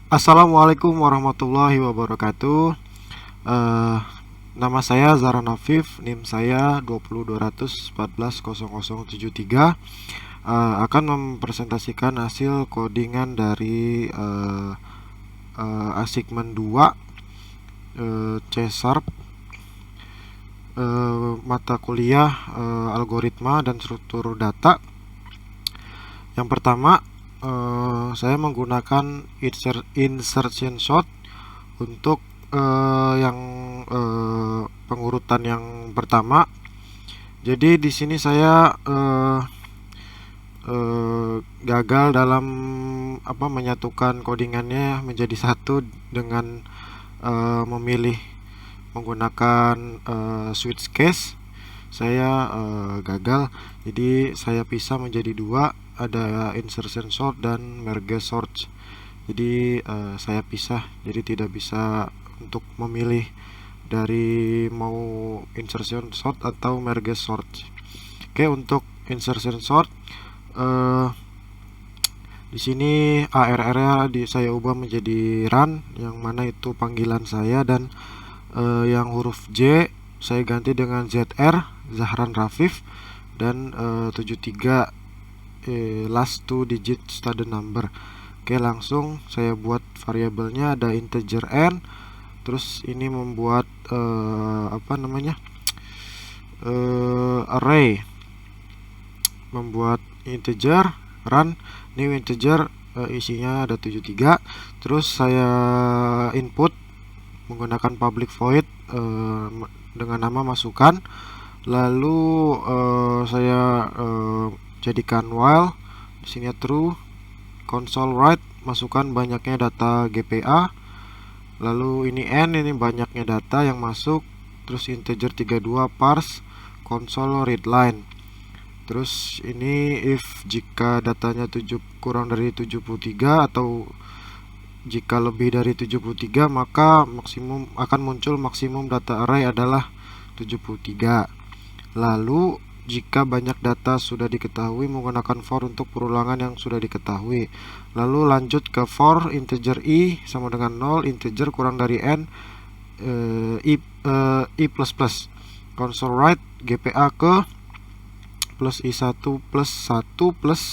Assalamualaikum warahmatullahi wabarakatuh. Eh, Nama saya Zara Nafif, NIM saya 202140073. Akan mempresentasikan hasil codingan dari assignment 2 C Sharp, mata kuliah algoritma dan struktur data. Yang pertama, saya menggunakan insertion sort untuk yang pengurutan yang pertama. Jadi di sini saya gagal dalam menyatukan codingannya menjadi satu dengan memilih menggunakan switch case. Saya gagal, jadi saya pisah menjadi dua, ada insertion sort dan merge sort. Jadi saya pisah, jadi tidak bisa untuk memilih dari mau insertion sort atau merge sort. Oke, untuk insertion sort di sini ARR-nya saya ubah menjadi run, yang mana itu panggilan saya, dan yang huruf J saya ganti dengan ZR, Zahran Rafif, dan 73 last 2 digit student number. Oke, langsung saya buat variabelnya, ada integer n, terus ini membuat array, membuat integer run new integer, isinya ada 73. Terus saya input menggunakan public void dengan nama masukan, lalu saya jadikan while, di sini true, console write, masukkan banyaknya data GPA, lalu ini n, ini banyaknya data yang masuk, terus integer 32 parse console read line. Terus ini if jika datanya kurang dari 73 atau jika lebih dari 73, maka maksimum akan muncul maksimum data array adalah 73. Lalu jika banyak data sudah diketahui, menggunakan for untuk perulangan yang sudah diketahui. Lalu lanjut ke for integer i sama dengan 0, integer kurang dari n, i plus plus, console write GPA ke plus i1 plus 1 plus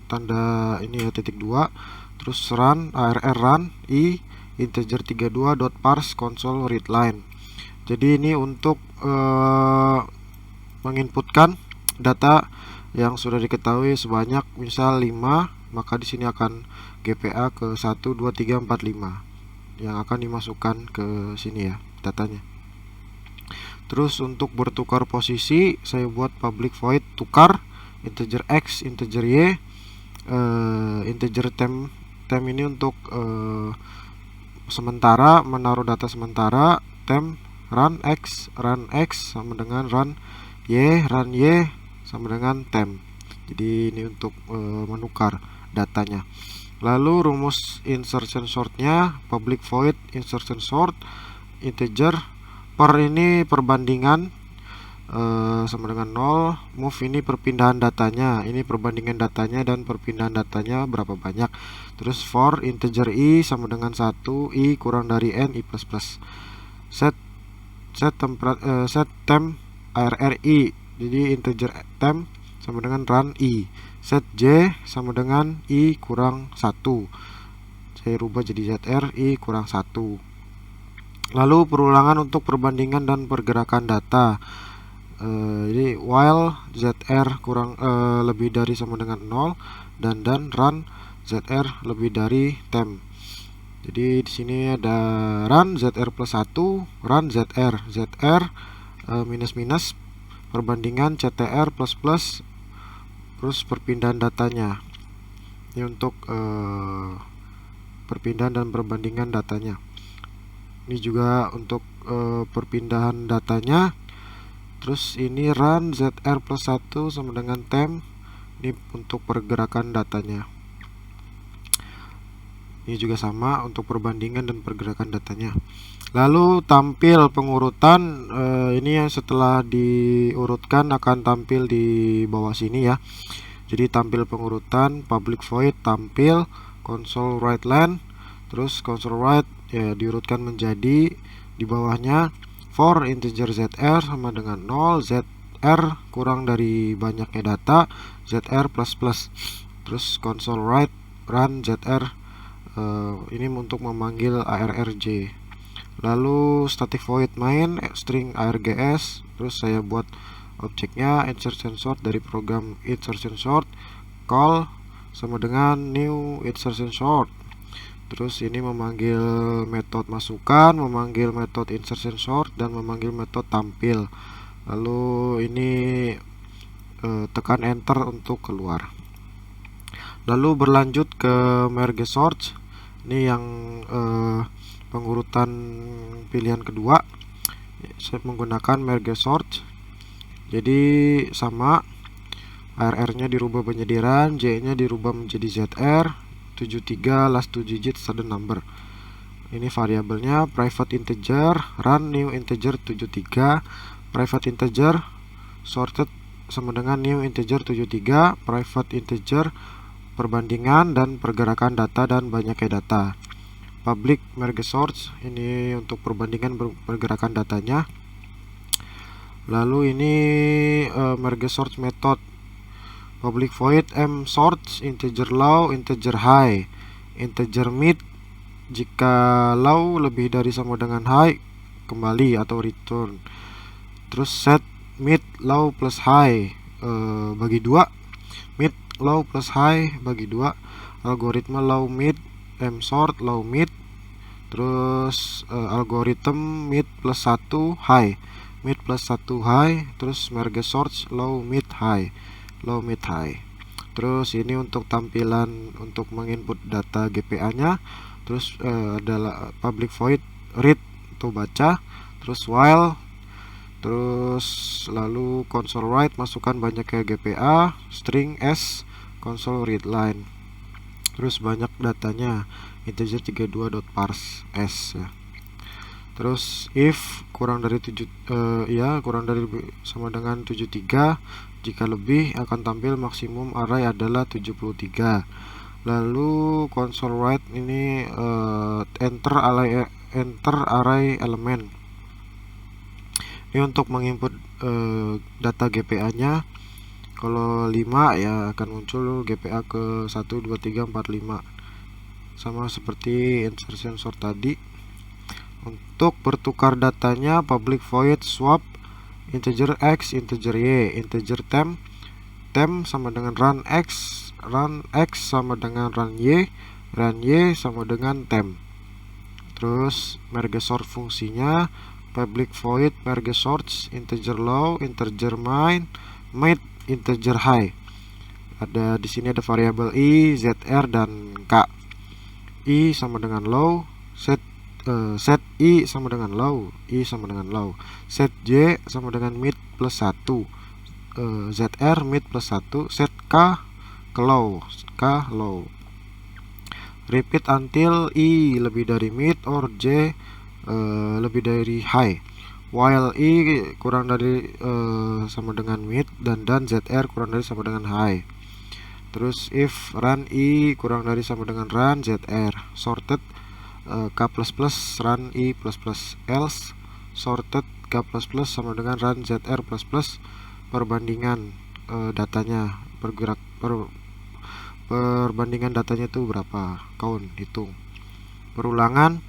tanda ini ya titik 2, terus run arr run i integer 32 dot parse console read line. Jadi ini untuk menginputkan data yang sudah diketahui sebanyak misal 5, maka di sini akan GPA ke 1 2 3 4 5 yang akan dimasukkan ke sini ya datanya. Terus untuk bertukar posisi, saya buat public void tukar integer x integer y, integer temp ini untuk sementara, menaruh data sementara, temp run x sama dengan run y sama dengan temp. Jadi ini untuk menukar datanya. Lalu rumus insertion sortnya, public void insertion sort integer per ini perbandingan sama dengan 0, move ini perpindahan datanya, ini perbandingan datanya dan perpindahan datanya berapa banyak. Terus for integer i sama dengan 1, i kurang dari n, i plus plus. Set temp arri, jadi integer temp sama dengan run i. Set j sama dengan i kurang 1, saya rubah jadi zr, i kurang 1. Lalu perulangan untuk perbandingan dan pergerakan data. Jadi while zr kurang lebih dari sama dengan 0 dan run zr lebih dari temp. Jadi di sini ada run zr plus 1, run zr minus minus, perbandingan ctr plus plus, terus perpindahan datanya. Ini untuk perpindahan dan perbandingan datanya. Ini juga untuk perpindahan datanya. Terus ini run zr plus 1 sama dengan temp, ini untuk pergerakan datanya. Ini juga sama untuk perbandingan dan pergerakan datanya. Lalu tampil pengurutan, ini yang setelah diurutkan akan tampil di bawah sini ya. Jadi tampil pengurutan, public void tampil, console write len, terus console write ya diurutkan menjadi di bawahnya for integer zr sama dengan 0, zr kurang dari banyaknya data, zr plus plus. Terus console write run zr, ini untuk memanggil arrj. Lalu static void main string args, terus saya buat objeknya insertion sort dari program insertion sort, call sama dengan new insertion sort. Terus ini memanggil metode masukan, memanggil metode insertion sort, dan memanggil metode tampil. Lalu ini tekan enter untuk keluar. Lalu berlanjut ke merge sort. Ini yang pengurutan pilihan kedua. Saya menggunakan merge sort. Jadi sama, ARR-nya dirubah menjadi run, J-nya dirubah menjadi ZR, 73 last 2 digit sudden number. Ini variabelnya private integer, run new integer 73, private integer sorted sama dengan new integer 73, private integer perbandingan dan pergerakan data dan banyaknya data. Public merge sort, ini untuk perbandingan pergerakan datanya. Lalu ini merge sort method, public void m sort integer low, integer high, integer mid. Jika low lebih dari sama dengan high, kembali atau return. Terus set mid low plus high bagi 2, mid low plus high bagi 2, algoritma low mid m sort low mid. Terus algoritma mid plus 1 high, mid plus 1 high. Terus merge sort low mid high, low mid high. Terus ini untuk tampilan untuk menginput data GPA nya. Terus adalah public void read atau baca, terus while, terus lalu console write masukkan banyak ke GPA, string s console read line. Terus banyak datanya integer 32.parse s ya. Terus if kurang dari 7 kurang dari sama dengan 73, jika lebih akan tampil maksimum array adalah 73. Lalu console write ini enter array element. Ini untuk menginput data GPA nya. Kalau 5 ya akan muncul GPA ke 1 2 3 4 5, sama seperti insertion sort tadi. Untuk bertukar datanya public void swap integer x, integer y, integer temp sama dengan run x sama dengan run y sama dengan temp. Terus merge sort fungsinya public void merge sorts integer low, integer mid, integer high. Ada di sini ada variabel i, zr dan k. I sama dengan low, set i sama dengan low, set j sama dengan mid plus 1, zr mid plus 1, set k ke low, repeat until i lebih dari mid or j lebih dari high, while i kurang dari sama dengan mid dan zr kurang dari sama dengan high. Terus if run i kurang dari sama dengan run zr, sorted k plus plus run i plus plus, else sorted k plus plus sama dengan run zr plus plus, perbandingan datanya, perbandingan datanya itu berapa, count, hitung. Perulangan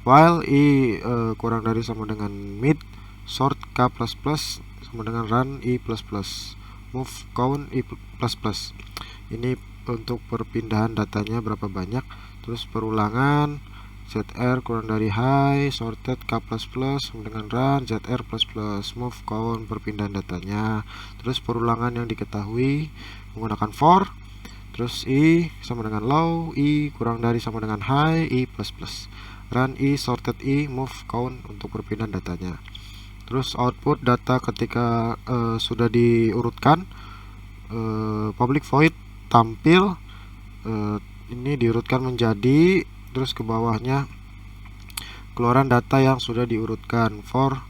while i kurang dari sama dengan mid, sort k plus plus sama dengan run i plus plus, move count i plus plus. Ini untuk perpindahan datanya berapa banyak. Terus perulangan zr kurang dari high, sorted k plus plus sama dengan run zr plus plus, move count perpindahan datanya. Terus perulangan yang diketahui menggunakan for. Terus i sama dengan low, i kurang dari sama dengan high, i plus plus, run i, sorted i, move count untuk perpindahan datanya. Terus output data ketika sudah diurutkan, public void tampil, ini diurutkan menjadi, terus ke bawahnya keluaran data yang sudah diurutkan. For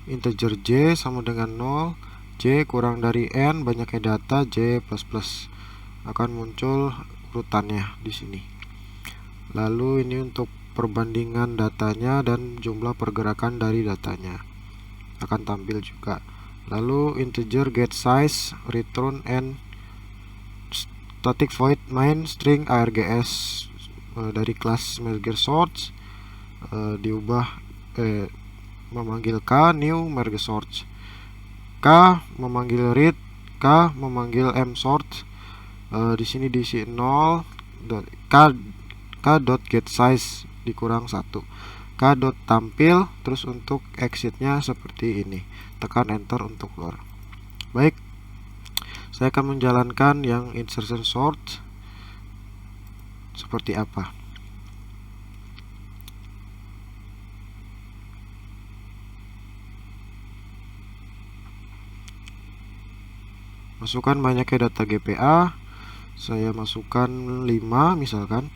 integer j sama dengan 0, j kurang dari n banyaknya data j plus plus, akan muncul urutannya di sini. Lalu ini untuk perbandingan datanya dan jumlah pergerakan dari datanya akan tampil juga. Lalu integer get size, return and static void main string args dari kelas merge sort diubah memanggil k new merge sort, k memanggil read, k memanggil msort. Di sini diisi 0 k dot get size dikurang 1, k dot tampil. Terus untuk exitnya seperti ini, tekan enter untuk keluar. Baik, saya akan menjalankan yang insertion sort seperti apa. Masukkan banyaknya data GPA. Saya masukkan 5 misalkan.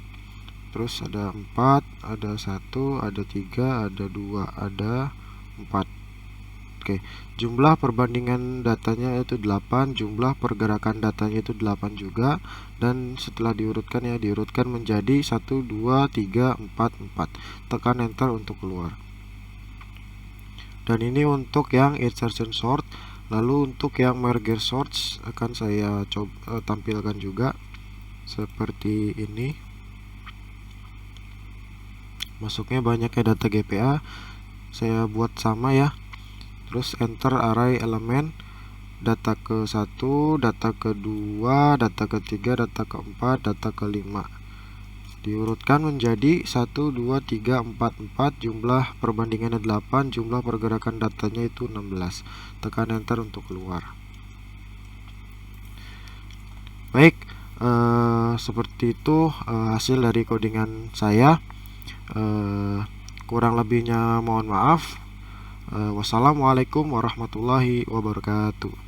Terus ada 4, ada 1, ada 3, ada 2, ada 4. Oke, jumlah perbandingan datanya itu 8, jumlah pergerakan datanya itu 8 juga. Dan setelah diurutkan diurutkan menjadi 1, 2, 3, 4, 4. Tekan enter untuk keluar. Dan ini untuk yang insertion sort. Lalu untuk yang merge sort akan saya coba tampilkan juga seperti ini. Masuknya banyaknya data GPA, saya buat sama ya. Terus enter array elemen, data ke 1, data ke 2, data ke 3, data ke 4, data ke 5. Diurutkan menjadi 1, 2, 3, 4, 4. Jumlah perbandingannya 8, jumlah pergerakan datanya itu 16. Tekan enter untuk keluar. Baik, seperti itu hasil dari codingan saya. Kurang lebihnya mohon maaf. Wassalamualaikum warahmatullahi wabarakatuh.